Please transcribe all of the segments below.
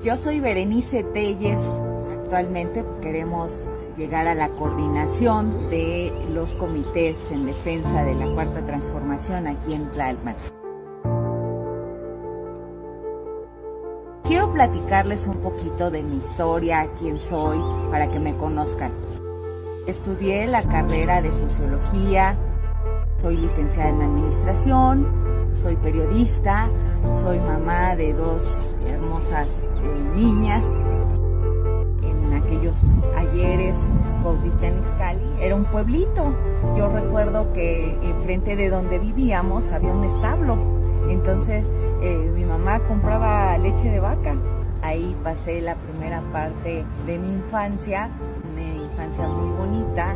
Yo soy Berenice Telles. Actualmente queremos llegar a la coordinación de los comités en defensa de la Cuarta Transformación aquí en Tlalpan. Quiero platicarles un poquito de mi historia, quién soy, para que me conozcan. Estudié la carrera de Sociología, soy licenciada en Administración, soy periodista, soy mamá de 2 hermosas niñas. En aquellos ayeres, Cuautitlán Izcalli era un pueblito. Yo recuerdo que enfrente de donde vivíamos había un establo. Entonces mi mamá compraba leche de vaca. Ahí pasé la primera parte de mi infancia, una infancia muy bonita.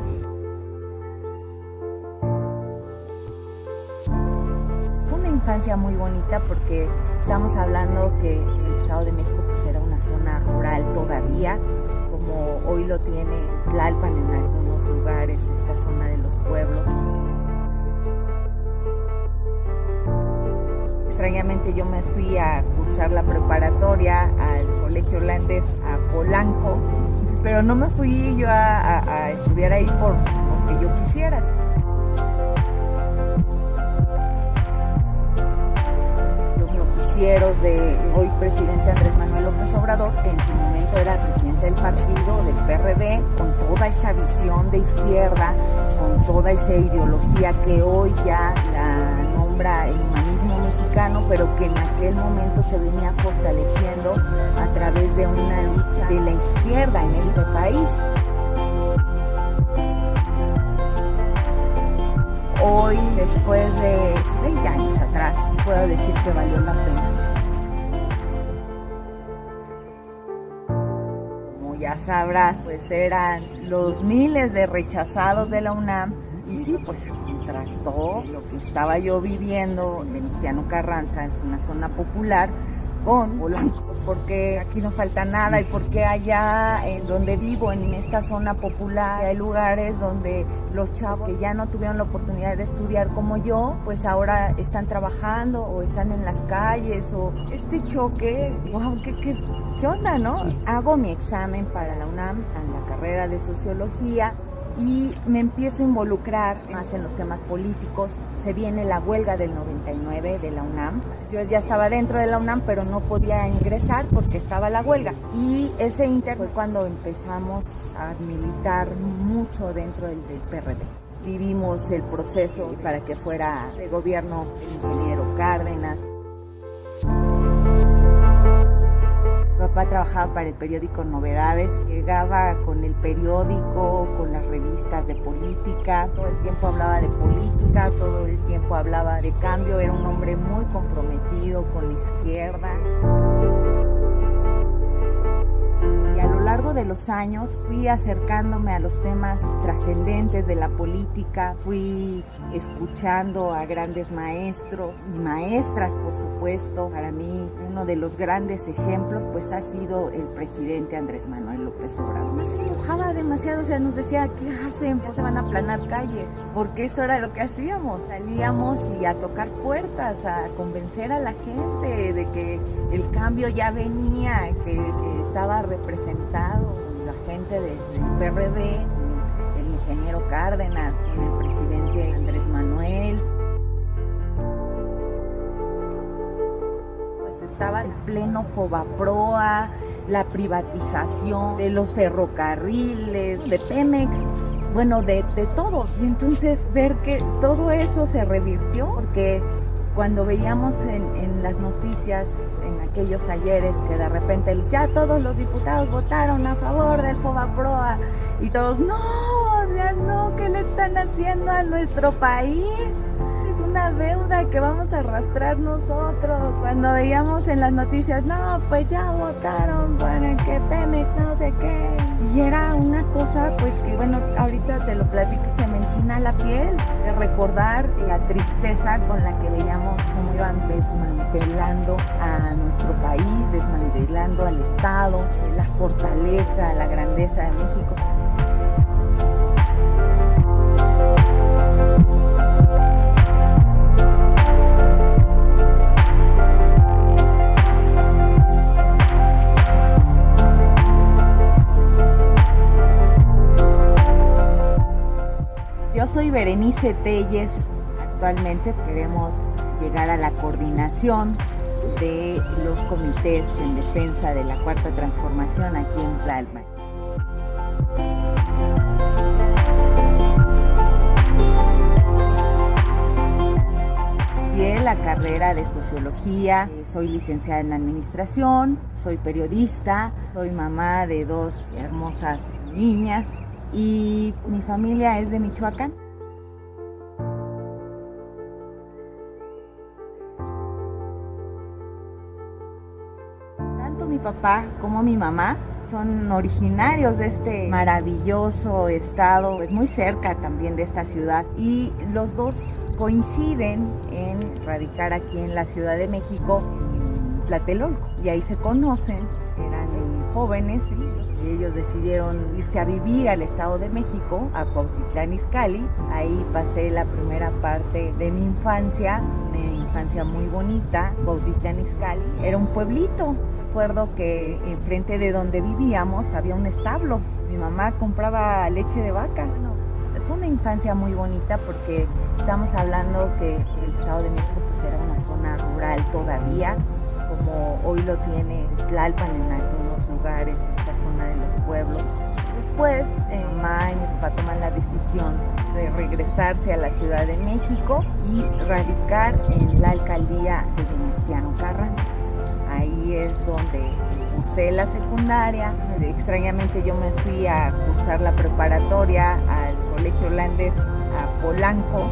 Fue una infancia muy bonita porque estamos hablando que el Estado de México pues era una zona rural todavía, como hoy lo tiene Tlalpan en algunos lugares, esta zona de los pueblos. Extrañamente yo me fui a cursar la preparatoria al colegio holandés a Polanco, pero no me fui yo a estudiar ahí porque yo quisiera. Los noticieros de hoy presidente Andrés Manuel López Obrador, que en su momento era presidente del partido, del PRD, con toda esa visión de izquierda, con toda esa ideología que hoy ya la nombra el humanismo mexicano, pero que en aquel momento se venía fortaleciendo a través de una lucha de la izquierda en este país. Hoy, después de 20 años atrás, puedo decir que valió la pena. Como ya sabrás, pues eran los miles de rechazados de la UNAM. Y sí, pues contrastó lo que estaba yo viviendo en Venustiano Carranza, en una zona popular, con Polanco, porque aquí no falta nada y porque allá en donde vivo, en esta zona popular, hay lugares donde los chavos que ya no tuvieron la oportunidad de estudiar como yo, pues ahora están trabajando o están en las calles, o este choque, wow, ¿qué onda, no? Hago mi examen para la UNAM en la carrera de Sociología y me empiezo a involucrar más en los temas políticos. Se viene la huelga del 99 de la UNAM. Yo ya estaba dentro de la UNAM, pero no podía ingresar porque estaba la huelga. Y ese inter fue cuando empezamos a militar mucho dentro del PRD. Vivimos el proceso para que fuera de gobierno el ingeniero Cárdenas. Mi papá trabajaba para el periódico Novedades, llegaba con el periódico, con las revistas de política, todo el tiempo hablaba de política, todo el tiempo hablaba de cambio, era un hombre muy comprometido con la izquierda. Y a lo largo de los años fui acercándome a los temas trascendentes de la política, fui escuchando a grandes maestros y maestras, por supuesto. Para mí uno de los grandes ejemplos pues ha sido el presidente Andrés Manuel López Obrador. No se enojaba demasiado, o sea, nos decía, ¿qué hacen? Ya se van a aplanar calles, porque eso era lo que hacíamos. Salíamos y a tocar puertas, a convencer a la gente de que el cambio ya venía, que estaba representado la gente del PRD, el ingeniero Cárdenas, el presidente Andrés Manuel. Pues estaba el pleno Fobaproa, la privatización de los ferrocarriles, de Pemex, bueno, de todo. Y entonces ver que todo eso se revirtió, porque cuando veíamos en las noticias en aquellos ayeres que de repente ya todos los diputados votaron a favor del Fobaproa y todos, no, ya no, ¿qué le están haciendo a nuestro país? Es una deuda que vamos a arrastrar nosotros. Cuando veíamos en las noticias, no, pues ya votaron para que Pemex no sé qué. Y era una cosa, pues que bueno, ahorita te lo platico y se me enchina la piel de recordar la tristeza con la que veíamos cómo iban desmantelando a nuestro país, desmantelando al Estado, la fortaleza, la grandeza de México. Soy Berenice Telles. Actualmente queremos llegar a la coordinación de los comités en defensa de la Cuarta Transformación aquí en Tlalpan. Estudié la carrera de Sociología, soy licenciada en Administración, soy periodista, soy mamá de 2 hermosas niñas y mi familia es de Michoacán. Tanto mi papá como mi mamá son originarios de este maravilloso estado, pues muy cerca también de esta ciudad, y los dos coinciden en radicar aquí en la Ciudad de México, en Tlatelolco, y ahí se conocen, eran jóvenes y ellos decidieron irse a vivir al Estado de México, a Cuautitlán Izcalli. Ahí pasé la primera parte de mi infancia, una infancia muy bonita. Cuautitlán Izcalli era un pueblito. Recuerdo que enfrente de donde vivíamos había un establo. Mi mamá compraba leche de vaca. Bueno, fue una infancia muy bonita porque estamos hablando que el Estado de México pues era una zona rural todavía, como hoy lo tiene Tlalpan en algunos lugares, esta zona de los pueblos. Después, mi mamá y mi papá toman la decisión de regresarse a la Ciudad de México y radicar en la alcaldía de Venustiano Carranza. Ahí es donde cursé la secundaria. Extrañamente yo me fui a cursar la preparatoria al colegio holandés a Polanco,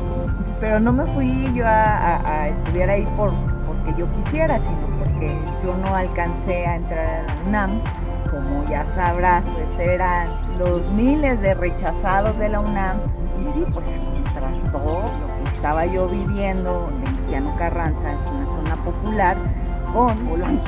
pero no me fui yo a estudiar ahí porque yo quisiera, sino porque yo no alcancé a entrar a la UNAM. Como ya sabrás, pues eran los miles de rechazados de la UNAM y sí, pues contrastó lo que estaba yo viviendo en Venustiano Carranza, es una zona popular, con Polanco.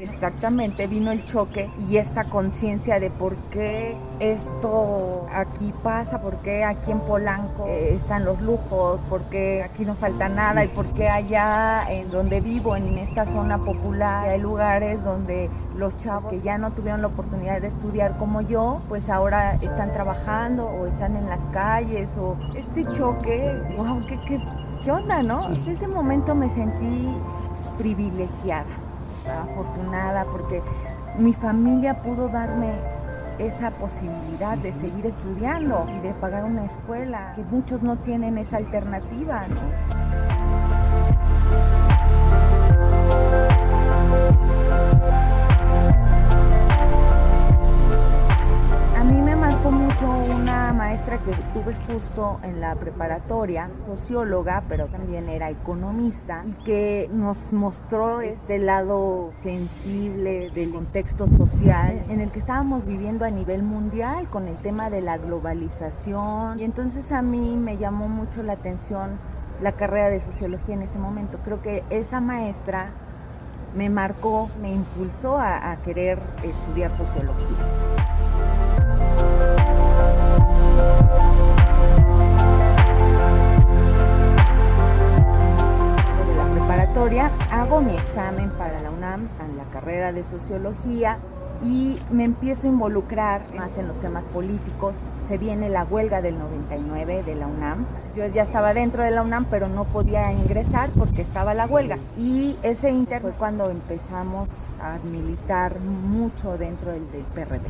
Exactamente, vino el choque y esta conciencia de por qué esto aquí pasa, por qué aquí en Polanco están los lujos, por qué aquí no falta nada y por qué allá en donde vivo, en esta zona popular, hay lugares donde los chavos que ya no tuvieron la oportunidad de estudiar como yo, pues ahora están trabajando o están en las calles, o este choque, wow, ¿qué onda, no? En ese momento me sentí privilegiada, afortunada, porque mi familia pudo darme esa posibilidad de seguir estudiando y de pagar una escuela, que muchos no tienen esa alternativa, ¿no? A mí me marcó mucho una maestra que tuve justo en la preparatoria, socióloga, pero también era economista, y que nos mostró este lado sensible del contexto social en el que estábamos viviendo a nivel mundial con el tema de la globalización. Y entonces a mí me llamó mucho la atención la carrera de sociología en ese momento. Creo que esa maestra me marcó, me impulsó a querer estudiar sociología. De la preparatoria hago mi examen para la UNAM en la carrera de sociología y me empiezo a involucrar más en los temas políticos. Se viene la huelga del 99 de la UNAM. Yo ya estaba dentro de la UNAM, pero no podía ingresar porque estaba la huelga. Y ese inter fue cuando empezamos a militar mucho dentro del PRD.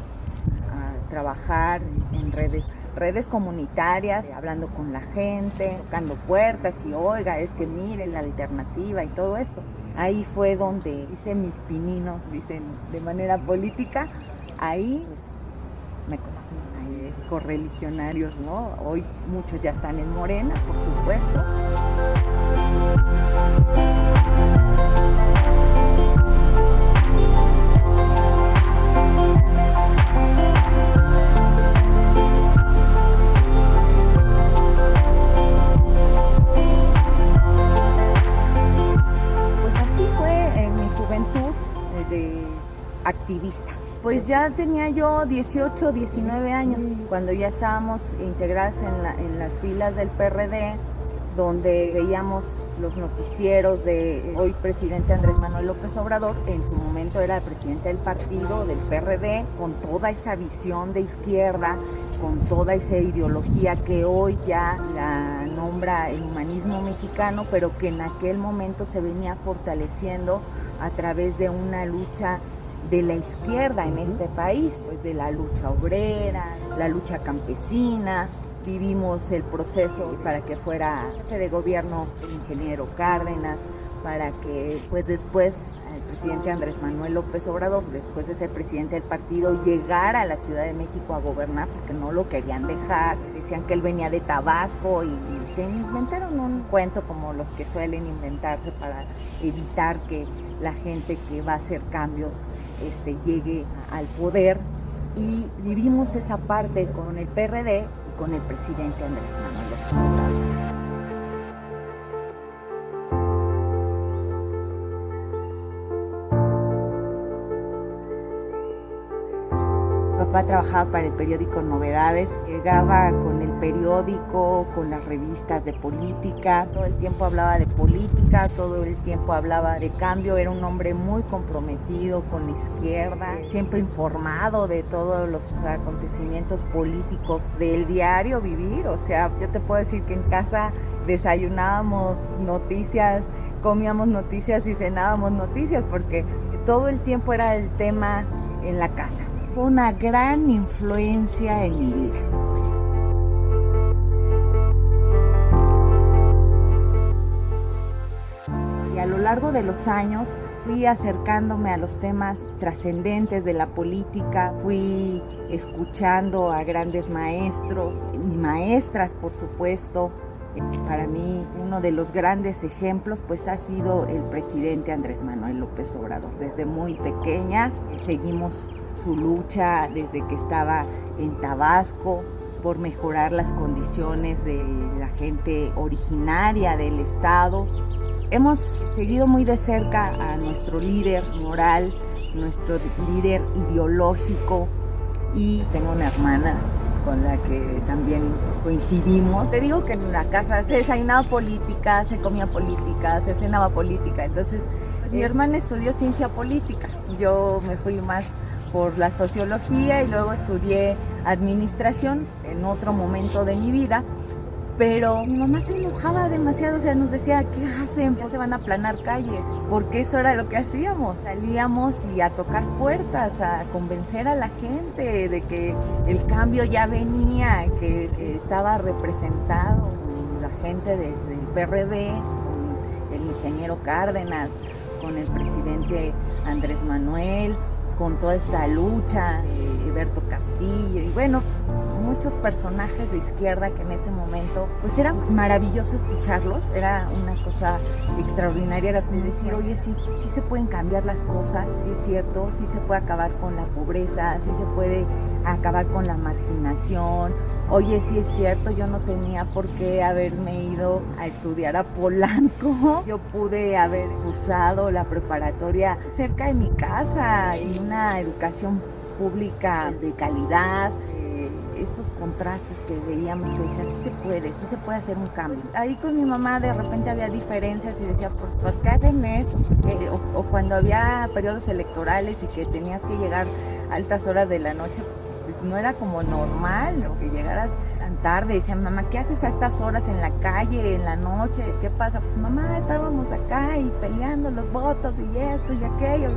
Trabajar en redes comunitarias, hablando con la gente, tocando puertas y oiga, es que miren la alternativa y todo eso. Ahí fue donde hice mis pininos, dicen, de manera política. Ahí pues, me conocen, ahí correligionarios, ¿no? Hoy muchos ya están en Morena, por supuesto. Activista. Pues ya tenía yo 18, 19 años cuando ya estábamos integradas en las filas del PRD. donde veíamos los noticieros de hoy presidente Andrés Manuel López Obrador, en su momento era presidente del partido, del PRD, con toda esa visión de izquierda, con toda esa ideología que hoy ya la nombra el humanismo mexicano, pero que en aquel momento se venía fortaleciendo a través de una lucha de la izquierda en este país, pues de la lucha obrera, la lucha campesina. Vivimos el proceso para que fuera jefe de gobierno el ingeniero Cárdenas, para que pues después el presidente Andrés Manuel López Obrador, después de ser presidente del partido, llegara a la Ciudad de México a gobernar porque no lo querían dejar. Decían que él venía de Tabasco y se inventaron un cuento como los que suelen inventarse para evitar que la gente que va a hacer cambios llegue al poder. Y vivimos esa parte con el PRD y con el presidente Andrés Manuel López Obrador. Papá trabajaba para el periódico Novedades, llegaba con el periódico, con las revistas de política, todo el tiempo hablaba de política, todo el tiempo hablaba de cambio, era un hombre muy comprometido con la izquierda, siempre informado de todos los acontecimientos políticos del diario vivir. O sea, yo te puedo decir que en casa desayunábamos noticias, comíamos noticias y cenábamos noticias, porque todo el tiempo era el tema en la casa. Fue una gran influencia en mi vida. Y a lo largo de los años fui acercándome a los temas trascendentes de la política, fui escuchando a grandes maestros y maestras, por supuesto. Para mí, uno de los grandes ejemplos pues ha sido el presidente Andrés Manuel López Obrador. Desde muy pequeña seguimos su lucha desde que estaba en Tabasco por mejorar las condiciones de la gente originaria del estado. Hemos seguido muy de cerca a nuestro líder moral, nuestro líder ideológico, y tengo una hermana con la que también coincidimos. Te digo que en la casa se desayunaba política, se comía política, se cenaba política. Entonces, mi hermana estudió ciencia política. Yo me fui más por la sociología y luego estudié administración en otro momento de mi vida. Pero mi mamá se enojaba demasiado, o sea, nos decía, ¿qué hacen? Ya se van a aplanar calles, porque eso era lo que hacíamos. Salíamos y a tocar puertas, a convencer a la gente de que el cambio ya venía, que estaba representado la gente del PRD, con el ingeniero Cárdenas, con el presidente Andrés Manuel, con toda esta lucha, Eberto Castillo, y bueno, muchos personajes de izquierda que en ese momento, pues era maravilloso escucharlos, era una cosa extraordinaria, era como decir, oye, sí se pueden cambiar las cosas, sí es cierto, sí se puede acabar con la pobreza, sí se puede acabar con la marginación, oye, sí es cierto, yo no tenía por qué haberme ido a estudiar a Polanco, yo pude haber cursado la preparatoria cerca de mi casa y una educación pública de calidad. Estos contrastes que veíamos, que decían, sí se puede hacer un cambio. Ahí con mi mamá de repente había diferencias y decía, ¿por qué hacen esto? O cuando había periodos electorales y que tenías que llegar a altas horas de la noche, pues no era como normal, ¿no? Que llegaras tan tarde. Decía, mamá, ¿qué haces a estas horas en la calle, en la noche? ¿Qué pasa? Pues, mamá, estábamos acá y peleando los votos y esto y aquello.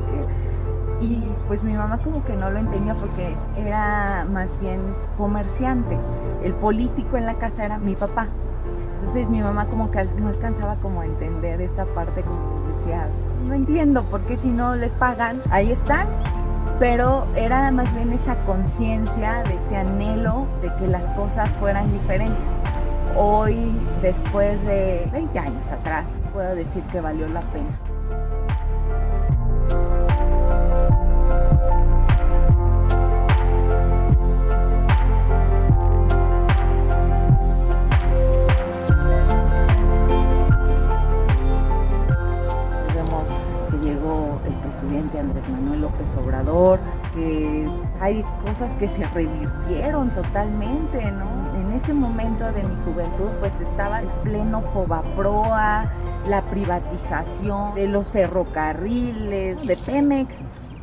Y pues mi mamá como que no lo entendía porque era más bien comerciante. El político en la casa era mi papá. Entonces mi mamá como que no alcanzaba como a entender esta parte, como que decía, no entiendo por qué si no les pagan, ahí están. Pero era más bien esa conciencia, de ese anhelo de que las cosas fueran diferentes. Hoy, después de 20 años atrás, puedo decir que valió la pena. Andrés Manuel López Obrador, que ha hay cosas que se revirtieron totalmente, ¿no? En ese momento de mi juventud, pues estaba el pleno Fobaproa, la privatización de los ferrocarriles, de Pemex,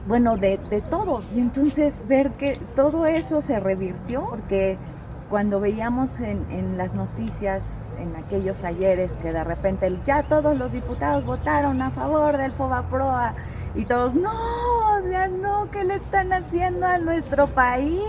bueno, de todo. Y entonces ver que todo eso se revirtió, porque cuando veíamos en las noticias, en aquellos ayeres, que de repente ya todos los diputados votaron a favor del Fobaproa, y todos, no, ya no, ¿qué le están haciendo a nuestro país?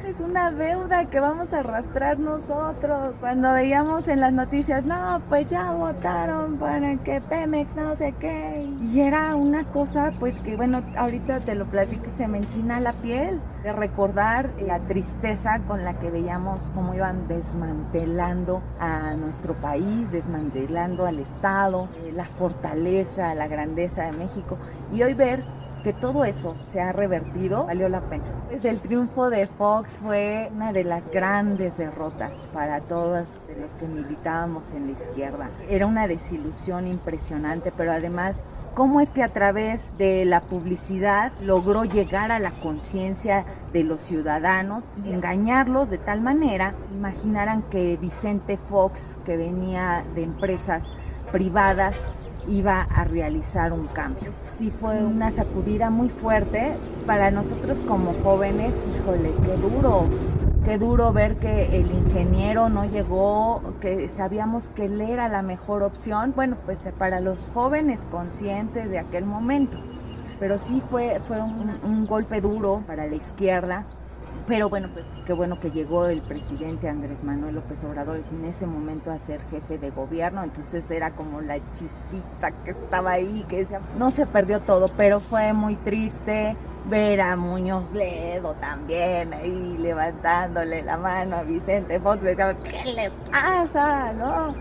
Es una deuda que vamos a arrastrar nosotros. Cuando veíamos en las noticias, no, pues ya votaron para que Pemex no sé qué. Y era una cosa, pues que bueno, ahorita te lo platico y se me enchina la piel de recordar la tristeza con la que veíamos cómo iban desmantelando a nuestro país, desmantelando al Estado, la fortaleza, la grandeza de México. Y hoy ver que todo eso se ha revertido, valió la pena. Pues el triunfo de Fox fue una de las grandes derrotas para todos los que militábamos en la izquierda. Era una desilusión impresionante, pero además, cómo es que a través de la publicidad logró llegar a la conciencia de los ciudadanos y engañarlos de tal manera, imaginaran que Vicente Fox, que venía de empresas privadas, iba a realizar un cambio. Sí fue una sacudida muy fuerte para nosotros como jóvenes. Híjole, qué duro ver que el ingeniero no llegó, que sabíamos que él era la mejor opción, bueno, pues para los jóvenes conscientes de aquel momento. Pero sí fue un golpe duro para la izquierda. Pero bueno, pues qué bueno que llegó el presidente Andrés Manuel López Obrador en ese momento a ser jefe de gobierno, entonces era como la chispita que estaba ahí, que decía, no se perdió todo, pero fue muy triste ver a Muñoz Ledo también ahí levantándole la mano a Vicente Fox, decíamos, ¿qué le pasa? ¿No?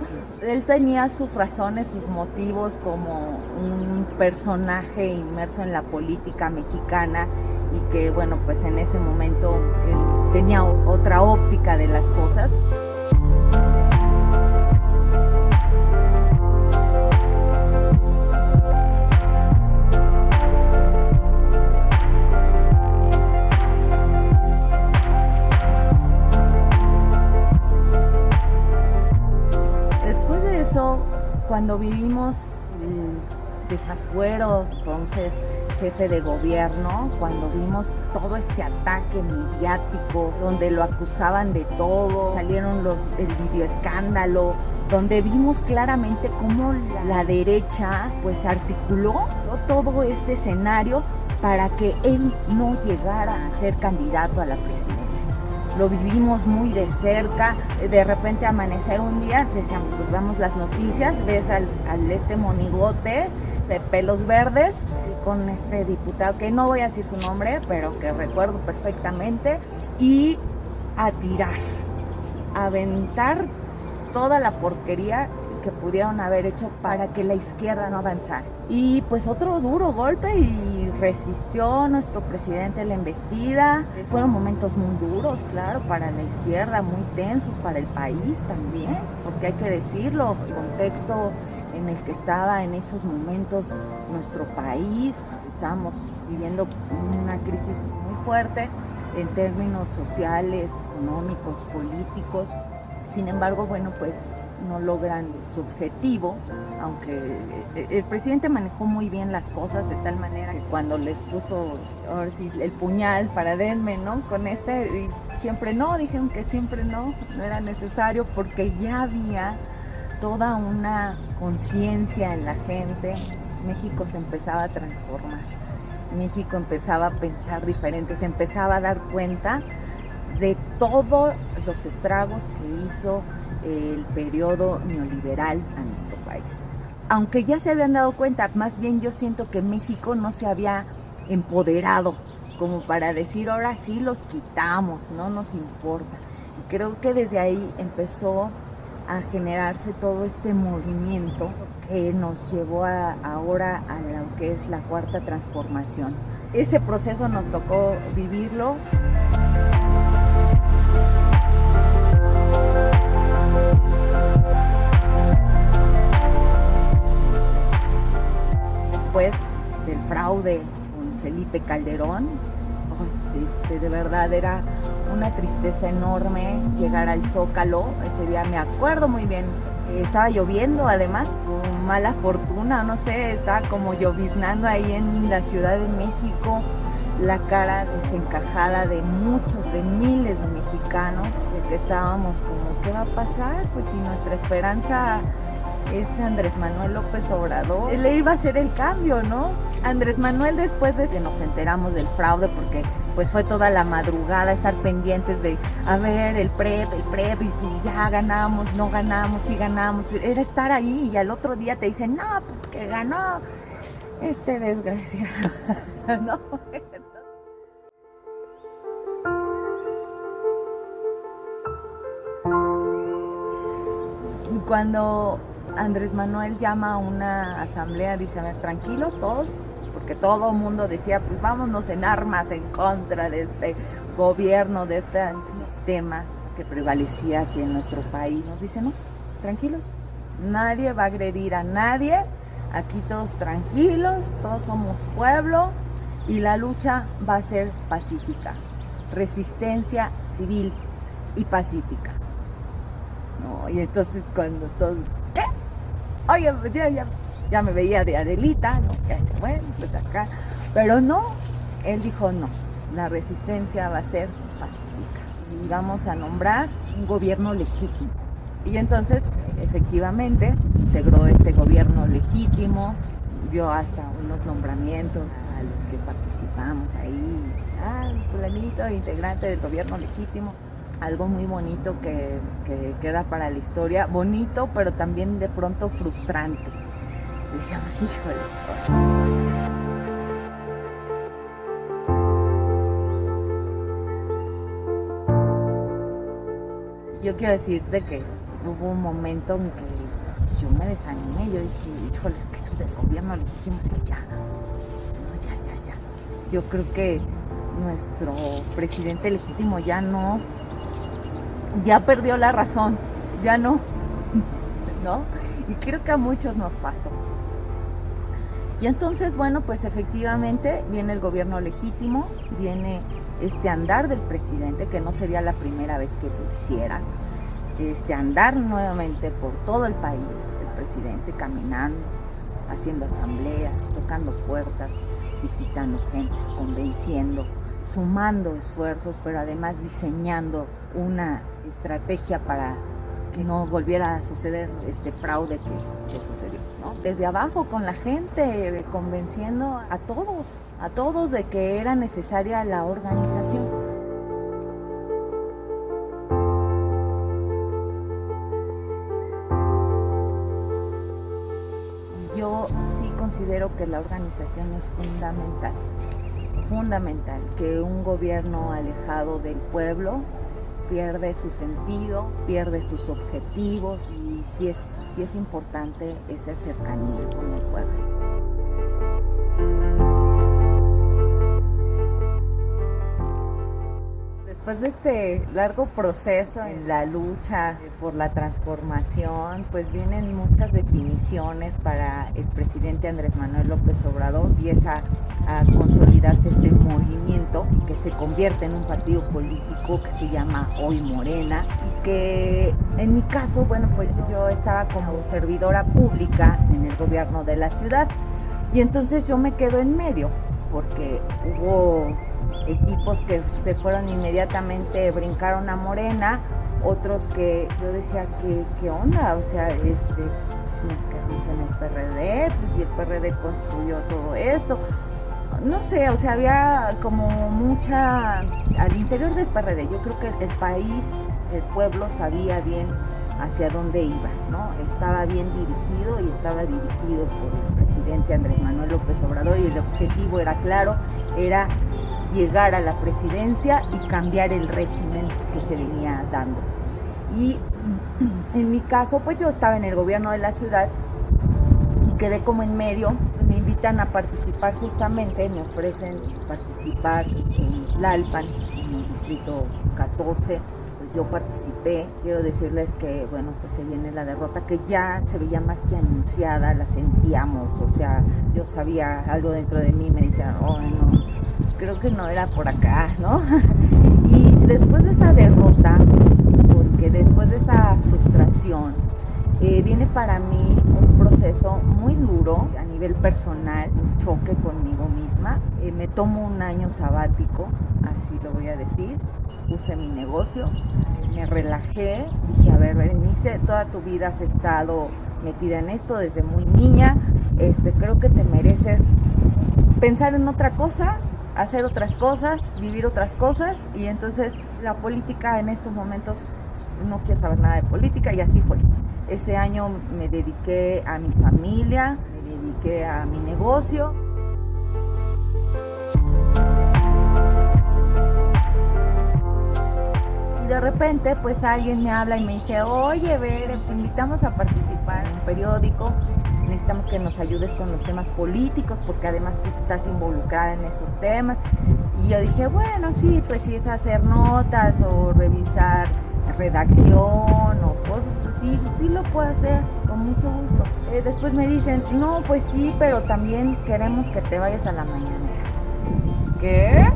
Él tenía sus razones, sus motivos como un personaje inmerso en la política mexicana y que bueno, pues en ese momento él tenía otra óptica de las cosas. Después de eso, cuando vivimos el desafuero, entonces jefe de gobierno, cuando vimos todo este ataque mediático, donde lo acusaban de todo, salieron el videoescándalo, donde vimos claramente cómo la derecha pues articuló todo este escenario para que él no llegara a ser candidato a la presidencia. Lo vivimos muy de cerca, de repente amanecer un día, decíamos, pues vamos las noticias, ves al este monigote de pelos verdes, con este diputado, que no voy a decir su nombre, pero que recuerdo perfectamente, y a tirar, a aventar toda la porquería que pudieron haber hecho para que la izquierda no avanzara. Y pues otro duro golpe y resistió nuestro presidente la embestida. Fueron momentos muy duros, claro, para la izquierda, muy tensos para el país también, porque hay que decirlo, el contexto en el que estaba en esos momentos nuestro país. Estábamos viviendo una crisis muy fuerte en términos sociales, económicos, políticos. Sin embargo, bueno, pues no logran su objetivo, aunque el presidente manejó muy bien las cosas de tal manera que cuando les puso, ahora sí, el puñal para denme, ¿no? Con y siempre no, dijeron que siempre no era necesario porque ya había toda una conciencia en la gente. México se empezaba a transformar, México empezaba a pensar diferente, se empezaba a dar cuenta de todos los estragos que hizo el periodo neoliberal a nuestro país. Aunque ya se habían dado cuenta, más bien yo siento que México no se había empoderado como para decir, ahora sí los quitamos, no nos importa. Y creo que desde ahí empezó a generarse todo este movimiento que nos llevó ahora a lo que es la cuarta transformación. Ese proceso nos tocó vivirlo. Después del fraude con Felipe Calderón, De verdad era una tristeza enorme llegar al Zócalo. Ese día me acuerdo muy bien, estaba lloviendo, además, mala fortuna, no sé, estaba como lloviznando ahí en la Ciudad de México. La cara desencajada de muchos, de miles de mexicanos, que estábamos como, ¿qué va a pasar? Pues si nuestra esperanza es Andrés Manuel López Obrador, él iba a hacer el cambio, ¿no? Andrés Manuel, después de que nos enteramos del fraude, porque pues fue toda la madrugada estar pendientes de, a ver, el PREP, y ya ganamos, no ganamos, sí ganamos, era estar ahí y al otro día te dicen, no, pues que ganó este desgraciado, ¿no? Cuando Andrés Manuel llama a una asamblea, dice, a ver, tranquilos todos, porque todo el mundo decía, pues vámonos en armas en contra de este gobierno, de este sistema que prevalecía aquí en nuestro país. Nos dice, no, tranquilos, nadie va a agredir a nadie, aquí todos tranquilos, todos somos pueblo y la lucha va a ser pacífica, resistencia civil y pacífica. No, y entonces cuando todos, ¿qué? Oye, pues ya me veía de Adelita, ¿no? Ya, bueno, pues acá. Pero no, él dijo no, la resistencia va a ser pacífica. Y vamos a nombrar un gobierno legítimo. Y entonces, efectivamente, integró este gobierno legítimo, dio hasta unos nombramientos a los que participamos ahí. Fulanito, integrante del gobierno legítimo. Algo muy bonito que queda para la historia, bonito, pero también de pronto frustrante. Decíamos, híjole. Yo quiero decirte que hubo un momento en que yo me desanimé, yo dije, híjole, es que eso del gobierno legítimo, es que ya. Yo creo que nuestro presidente legítimo ya perdió la razón, ya no, ¿no? Y creo que a muchos nos pasó. Y entonces, bueno, pues efectivamente viene el gobierno legítimo, viene este andar del presidente, que no sería la primera vez que lo hiciera, este andar nuevamente por todo el país, el presidente caminando, haciendo asambleas, tocando puertas, visitando gentes, convenciendo, sumando esfuerzos, pero además diseñando una estrategia para que no volviera a suceder este fraude que sucedió, ¿no? Desde abajo con la gente, convenciendo a todos de que era necesaria la organización. Y yo sí considero que la organización es fundamental, que un gobierno alejado del pueblo pierde su sentido, pierde sus objetivos y sí es importante esa cercanía con el pueblo. Después de este largo proceso en la lucha por la transformación, pues vienen muchas definiciones para el presidente Andrés Manuel López Obrador. Empieza a consolidarse este movimiento que se convierte en un partido político que se llama hoy Morena y que en mi caso, bueno, pues yo estaba como servidora pública en el gobierno de la ciudad y entonces yo me quedo en medio porque hubo equipos que se fueron inmediatamente, brincaron a Morena, otros que yo decía, ¿qué onda? O sea, pues nos quedamos en el PRD, pues si el PRD construyó todo esto. No sé, o sea, había como mucha, al interior del PRD, yo creo que el país, el pueblo sabía bien hacia dónde iba, ¿no? Estaba bien dirigido y estaba dirigido por el presidente Andrés Manuel López Obrador y el objetivo era claro, era llegar a la presidencia y cambiar el régimen que se venía dando. Y en mi caso, pues yo estaba en el gobierno de la ciudad y quedé como en medio. Me invitan a participar justamente, me ofrecen participar en Tlalpan, en el distrito 14. Pues yo participé, quiero decirles que, bueno, pues se viene la derrota que ya se veía más que anunciada, la sentíamos, o sea, yo sabía algo dentro de mí, me decía, oh no, creo que no era por acá, ¿no? Y después de esa derrota, porque después de esa frustración, viene para mí un proceso muy duro a nivel personal, un choque conmigo misma. Me tomo un año sabático, así lo voy a decir. Puse mi negocio, me relajé, dije, a ver, Berenice, toda tu vida has estado metida en esto desde muy niña, creo que te mereces pensar en otra cosa, hacer otras cosas, vivir otras cosas, y entonces la política en estos momentos, no quiero saber nada de política, y así fue. Ese año me dediqué a mi familia, me dediqué a mi negocio. Y de repente, pues alguien me habla y me dice, oye, Ver, te invitamos a participar en un periódico, necesitamos que nos ayudes con los temas políticos, porque además tú estás involucrada en esos temas. Y yo dije, bueno, sí, pues si es hacer notas o revisar redacción o cosas así, sí lo puedo hacer, con mucho gusto. Después me dicen, no, pues sí, pero también queremos que te vayas a la mañanera. ¿Qué?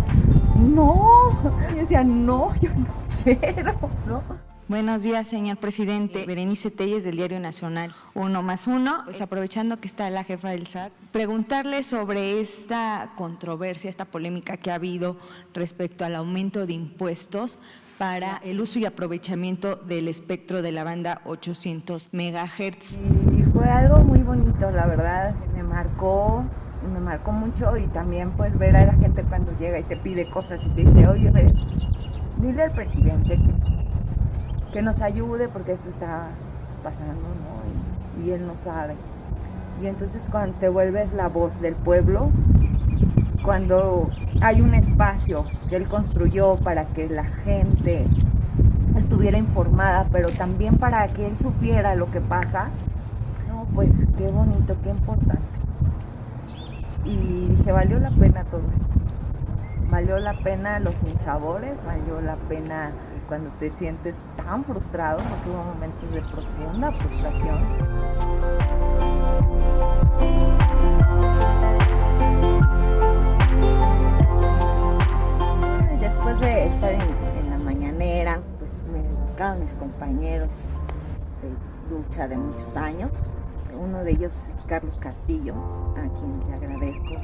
No, yo decía, no, yo no quiero, ¿no? Buenos días, señor presidente. Berenice Telles, del Diario Nacional. 1+1. Pues aprovechando que está la jefa del SAT, preguntarle sobre esta controversia, esta polémica que ha habido respecto al aumento de impuestos para el uso y aprovechamiento del espectro de la banda 800 MHz. Y fue algo muy bonito, la verdad. Me marcó mucho, y también pues ver a la gente cuando llega y te pide cosas y te dice, oye, dile al presidente que nos ayude porque esto está pasando, ¿no? Y él no sabe. Y entonces cuando te vuelves la voz del pueblo, cuando hay un espacio que él construyó para que la gente estuviera informada, pero también para que él supiera lo que pasa, no, pues qué bonito, qué importante. Y dije, valió la pena todo esto. Valió la pena los sinsabores, valió la pena cuando te sientes tan frustrado, porque hubo momentos de profunda frustración. Y después de estar en la mañanera, pues me buscaron mis compañeros de lucha de muchos años. Uno de ellos, Carlos Castillo, a quien le agradezco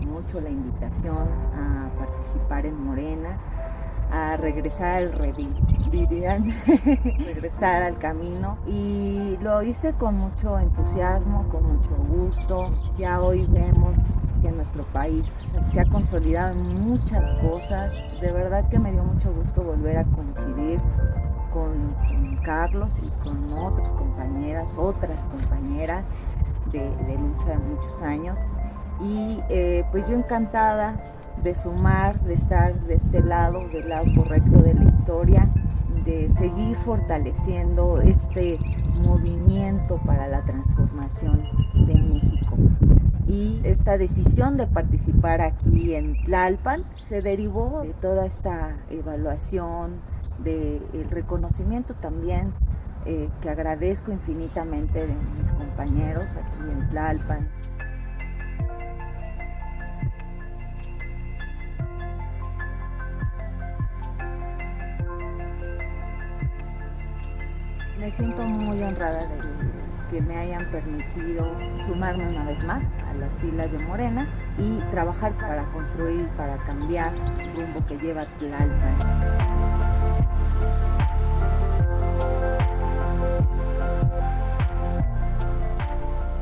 mucho la invitación a participar en Morena, a regresar al redil, dirían, regresar al camino, y lo hice con mucho entusiasmo, con mucho gusto. Ya hoy vemos que nuestro país se ha consolidado en muchas cosas. De verdad que me dio mucho gusto volver a coincidir con Carlos y con otras compañeras de lucha de muchos años, y pues yo encantada de sumar, de estar de este lado, del lado correcto de la historia, de seguir fortaleciendo este movimiento para la transformación de México. Y esta decisión de participar aquí en Tlalpan se derivó de toda esta evaluación, del reconocimiento también que agradezco infinitamente de mis compañeros aquí en Tlalpan. Me siento muy honrada de que me hayan permitido sumarme una vez más a las filas de Morena y trabajar para construir, para cambiar el rumbo que lleva Tlalpan.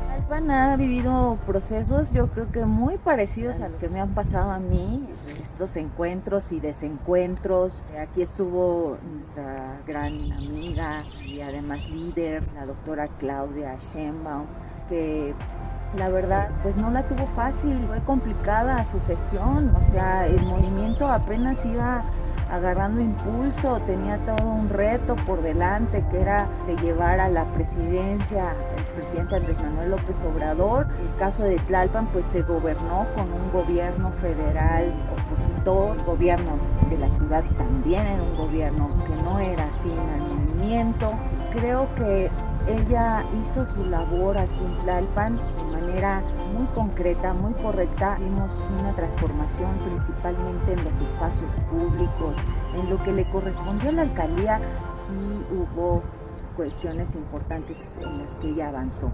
Tlalpan ha vivido procesos, yo creo que muy parecidos a los que me han pasado a mí, estos encuentros y desencuentros. Aquí estuvo nuestra gran amiga y además líder, la doctora Claudia Sheinbaum, que la verdad pues no la tuvo fácil, fue complicada su gestión, o sea, el movimiento apenas iba agarrando impulso, tenía todo un reto por delante, que era de llevar a la presidencia el presidente Andrés Manuel López Obrador. El caso de Tlalpan pues se gobernó con un gobierno federal opositor, el gobierno de la ciudad también era un gobierno que no era afín al movimiento. Creo que ella hizo su labor aquí en Tlalpan de manera muy concreta, muy correcta. Vimos una transformación principalmente en los espacios públicos, en lo que le correspondió a la alcaldía. Sí hubo cuestiones importantes en las que ella avanzó.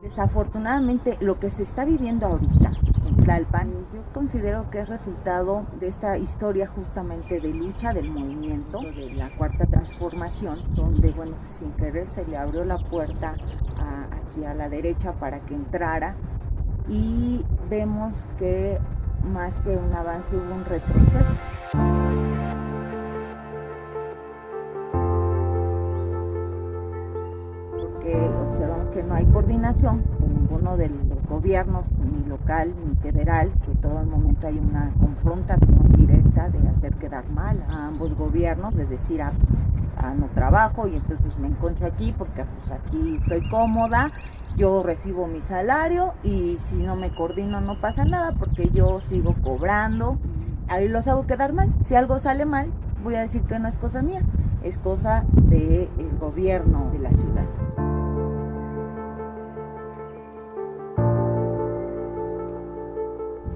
Desafortunadamente, lo que se está viviendo ahorita en Tlalpan, yo considero que es resultado de esta historia justamente de lucha del movimiento, de la Cuarta Transformación, donde, bueno, sin querer se le abrió la puerta aquí a la derecha para que entrara, y vemos que más que un avance hubo un retroceso. Porque observamos que no hay coordinación con ninguno de los gobiernos, ni local ni federal, que en todo el momento hay una confrontación directa de hacer quedar mal a ambos gobiernos, de decir, no trabajo y entonces me encuentro aquí porque pues aquí estoy cómoda, yo recibo mi salario y si no me coordino no pasa nada porque yo sigo cobrando, ahí los hago quedar mal. Si algo sale mal, voy a decir que no es cosa mía, es cosa del gobierno de la ciudad.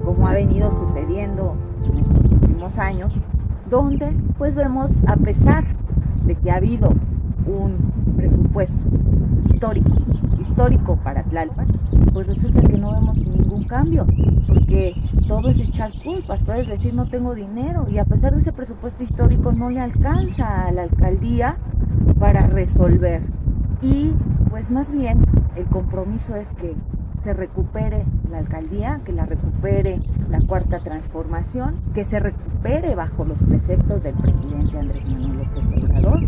Como ha venido sucediendo en estos últimos años, donde pues vemos, a pesar de que ha habido un presupuesto histórico para Tlalpan, pues resulta que no vemos ningún cambio, porque todo es echar culpas, todo es decir no tengo dinero, y a pesar de ese presupuesto histórico no le alcanza a la alcaldía para resolver. Y pues más bien el compromiso es que se recupere la alcaldía, que la recupere la Cuarta Transformación, que se recupere bajo los preceptos del presidente Andrés Manuel López Obrador,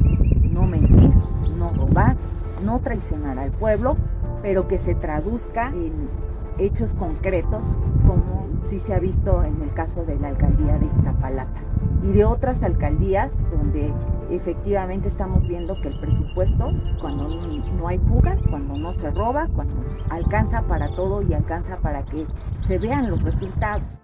no mentir, no robar, no traicionar al pueblo, pero que se traduzca en hechos concretos, como sí se ha visto en el caso de la alcaldía de Iztapalapa y de otras alcaldías donde efectivamente estamos viendo que el presupuesto, cuando no hay fugas, cuando no se roba, cuando alcanza para todo y alcanza para que se vean los resultados.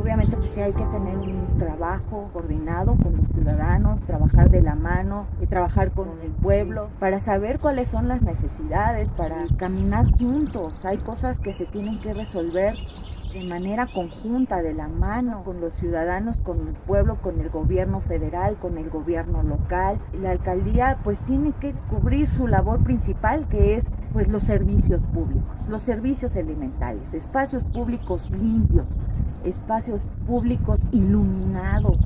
Obviamente pues sí hay que tener un trabajo coordinado con los ciudadanos, trabajar de la mano, trabajar con el pueblo para saber cuáles son las necesidades, para caminar juntos. Hay cosas que se tienen que resolver de manera conjunta, de la mano, con los ciudadanos, con el pueblo, con el gobierno federal, con el gobierno local. La alcaldía pues tiene que cubrir su labor principal, que es pues los servicios públicos, los servicios elementales, espacios públicos limpios, espacios públicos iluminados.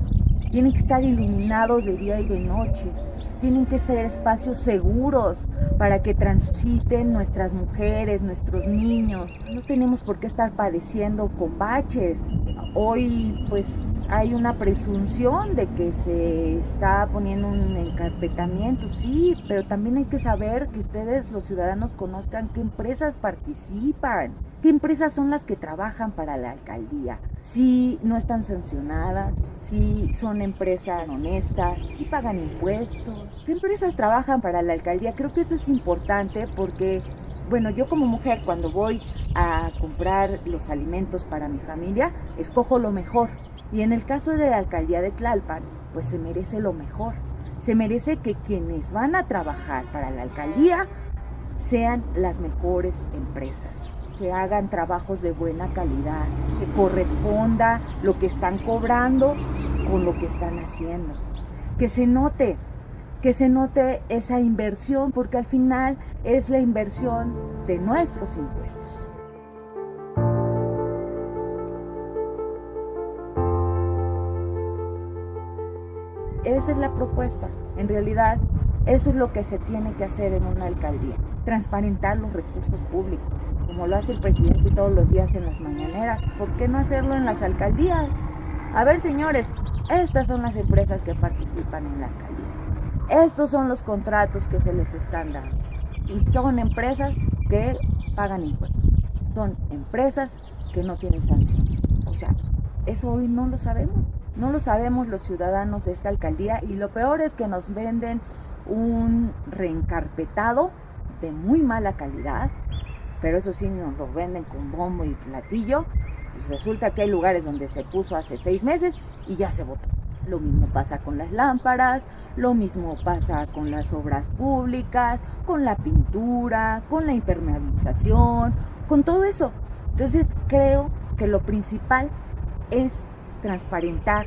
Tienen que estar iluminados de día y de noche. Tienen que ser espacios seguros para que transiten nuestras mujeres, nuestros niños. No tenemos por qué estar padeciendo con baches. Hoy pues hay una presunción de que se está poniendo un encarpetamiento, sí, pero también hay que saber que ustedes, los ciudadanos, conozcan qué empresas participan, qué empresas son las que trabajan para la alcaldía, si no están sancionadas, si son empresas honestas, si pagan impuestos, qué empresas trabajan para la alcaldía. Creo que eso es importante porque, bueno, yo como mujer cuando voy a comprar los alimentos para mi familia, escojo lo mejor. Y en el caso de la alcaldía de Tlalpan, pues se merece lo mejor. Se merece que quienes van a trabajar para la alcaldía sean las mejores empresas, que hagan trabajos de buena calidad, que corresponda lo que están cobrando con lo que están haciendo. Que se note esa inversión, porque al final es la inversión de nuestros impuestos. Esa es la propuesta. En realidad, eso es lo que se tiene que hacer en una alcaldía. Transparentar los recursos públicos, como lo hace el presidente todos los días en las mañaneras. ¿Por qué no hacerlo en las alcaldías? A ver, señores, estas son las empresas que participan en la alcaldía. Estos son los contratos que se les están dando. Y son empresas que pagan impuestos. Son empresas que no tienen sanciones. O sea, eso hoy no lo sabemos. No lo sabemos los ciudadanos de esta alcaldía, y lo peor es que nos venden un reencarpetado de muy mala calidad, pero eso sí nos lo venden con bombo y platillo, y resulta que hay lugares donde se puso hace 6 meses y ya se botó. Lo mismo pasa con las lámparas, lo mismo pasa con las obras públicas, con la pintura, con la impermeabilización, con todo eso. Entonces creo que lo principal es transparentar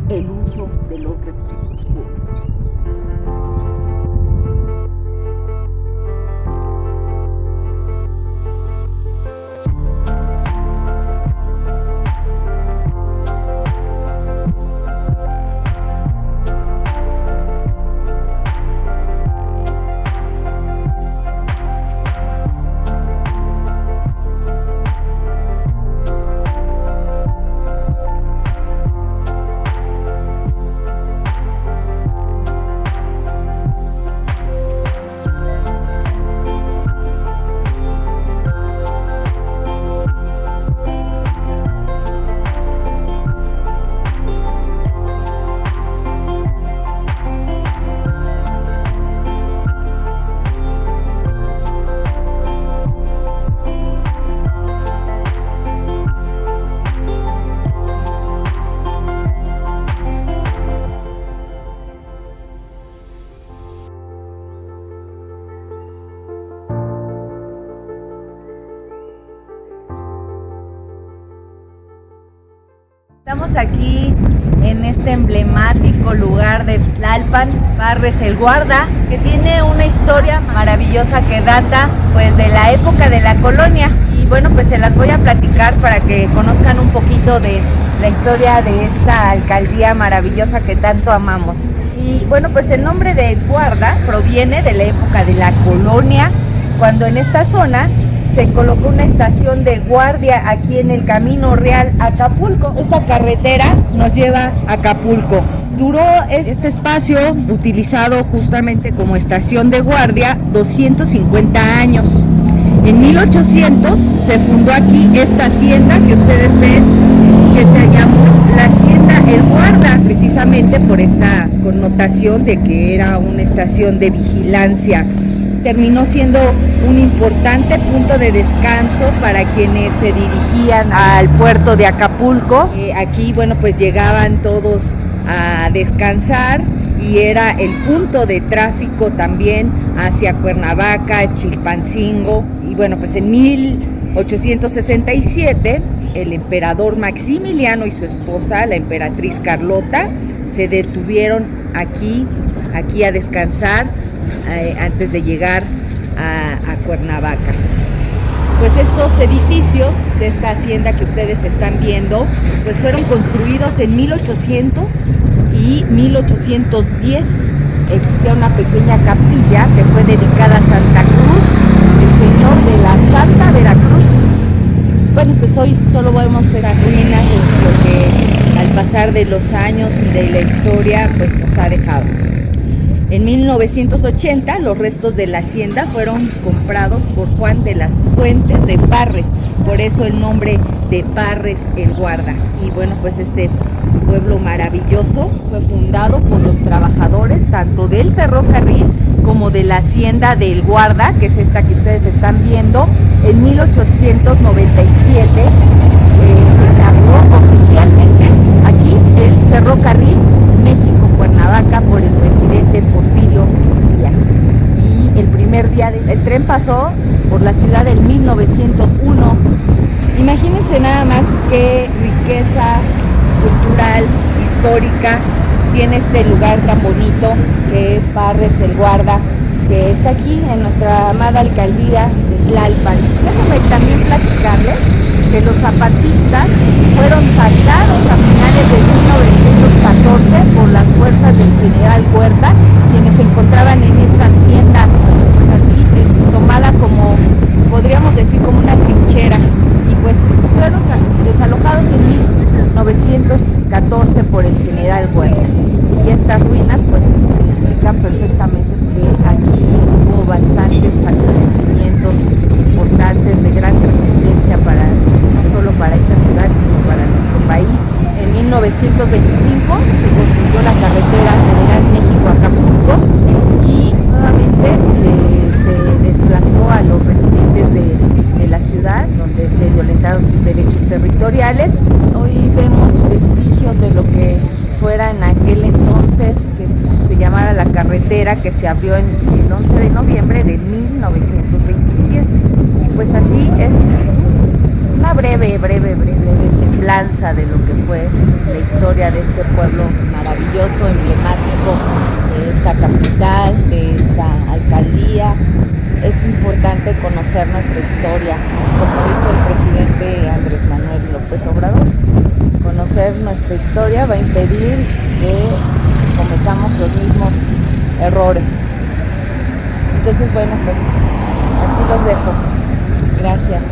el uso de los recursos públicos. Estamos aquí en este emblemático lugar de Tlalpan, Parres el Guarda, que tiene una historia maravillosa que data pues de la época de la colonia. Y bueno, pues se las voy a platicar para que conozcan un poquito de la historia de esta alcaldía maravillosa que tanto amamos. Y bueno, pues el nombre de Guarda proviene de la época de la colonia, cuando en esta zona se colocó una estación de guardia aquí en el Camino Real a Acapulco. Esta carretera nos lleva a Acapulco. Duró este espacio utilizado justamente como estación de guardia 250 años. En 1800 se fundó aquí esta hacienda que ustedes ven, que se llamó la Hacienda El Guarda, precisamente por esa connotación de que era una estación de vigilancia. Terminó siendo un importante punto de descanso para quienes se dirigían al puerto de Acapulco. Aquí, bueno, pues llegaban todos a descansar y era el punto de tráfico también hacia Cuernavaca, Chilpancingo. Y bueno, pues en 1867 el emperador Maximiliano y su esposa, la emperatriz Carlota, se detuvieron aquí a descansar antes de llegar a Cuernavaca. Pues estos edificios de esta hacienda que ustedes están viendo, pues fueron construidos en 1800 y 1810. Existía una pequeña capilla que fue dedicada a Santa Cruz, el señor de la Santa Veracruz. Bueno, pues hoy solo vemos estas ruinas de lo que al pasar de los años y de la historia pues nos ha dejado. En 1980 los restos de la hacienda fueron comprados por Juan de las Fuentes de Parres, por eso el nombre de Parres el Guarda. Y bueno, pues este pueblo maravilloso fue fundado por los trabajadores tanto del ferrocarril como de la hacienda del Guarda, que es esta que ustedes están viendo. En 1897 se inauguró oficialmente aquí el ferrocarril México-Cuernavaca por el presidente Porfirio Díaz. Y el primer día el tren pasó por la ciudad en 1901. Imagínense nada más qué riqueza cultural, histórica tiene este lugar tan bonito que es Parres el Guarda, que está aquí en nuestra amada alcaldía de Tlalpan. Déjenme también platicarles que los zapatistas fueron sacados a finales de 1914 por las fuerzas del general Huerta, quienes se encontraban en esta hacienda, pues así, tomada como, podríamos decir, como una trinchera, y pues fueron desalojados en 1914 por el general Huerta. Y estas ruinas pues explican perfectamente que aquí hubo bastantes acontecimientos importantes de gran trascendencia no solo para esta ciudad, sino para nuestro país. En 1925 se construyó la carretera Federal México-Acapulco, que se abrió el 11 de noviembre de 1927. Y pues así es una breve semblanza de lo que fue la historia de este pueblo maravilloso, emblemático, de esta capital, de esta alcaldía. Es importante conocer nuestra historia, como dice el presidente Andrés Manuel López Obrador. Conocer nuestra historia va a impedir que cometamos los mismos errores. Entonces, bueno, pues aquí los dejo. Gracias.